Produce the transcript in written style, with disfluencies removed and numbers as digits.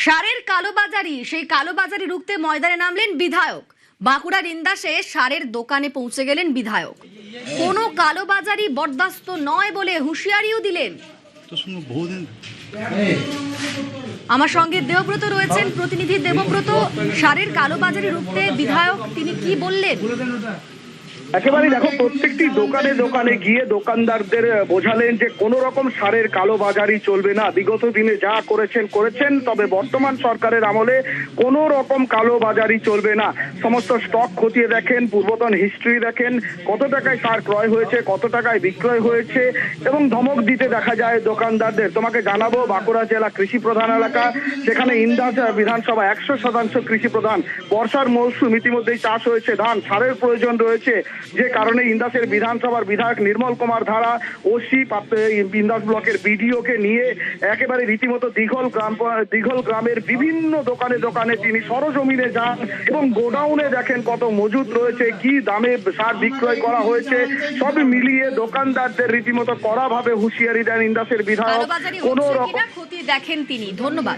সারের কালোবাজারি, সেই কালোবাজারি রুখতে ময়দানে নামলেন বিধায়ক। বাঁকুড়ার ইন্দাসে সারের দোকানে পৌঁছে গেলেন বিধায়ক। কোনো কালোবাজারি বরদাস্ত নয় বলে হুঁশিয়ারিও দিলেন। আমার সঙ্গে দেবব্রত রয়েছেন, প্রতিনিধি দেবব্রত। সারের কালোবাজারি রুখতে বিধায়ক তিনি কি বললেন? একেবারে দেখো, প্রত্যেকটি দোকানে দোকানে গিয়ে দোকানদারদের বোঝালেন যে কোনো রকম সারের কালোবাজারি চলবে না। বিগত দিনে যা করেছেন, তবে বর্তমান সরকারের আমলে কোনো রকম কালোবাজারি চলবে না। সমস্ত স্টক খতিয়ে দেখেন, পূর্বতন হিস্ট্রি দেখেন, কত টাকায় সার ক্রয় হয়েছে, কত টাকায় বিক্রয় হয়েছে, এবং ধমক দিতে দেখা যায় দোকানদারদের। তোমাকে জানাবো, বাঁকুড়া জেলা কৃষি প্রধান এলাকা, সেখানে ইন্দাস বিধানসভা 100% কৃষি প্রধান। বর্ষার মৌসুম, ইতিমধ্যেই চাষ হয়েছে ধান, সারের প্রয়োজন রয়েছে, যে কারণে ইন্দাসের বিধানসভার বিধায়ক নির্মল কুমার ধারা ওসি ইন্দাস ব্লকের বিডিও কে নিয়ে একেবারে রীতিমতো দীঘল গ্রামের বিভিন্ন দোকানে দোকানে তিনি সরজমিনে যান এবং গোডাউনে দেখেন কত মজুত রয়েছে, কি দামে সার বিক্রয় করা হয়েছে, সব মিলিয়ে দোকানদারদের রীতিমতো কড়াভাবে হুঁশিয়ারি দেন ইন্দাসের বিধায়ক। কোনো রকম খতিয়ে দেখেন তিনি। ধন্যবাদ।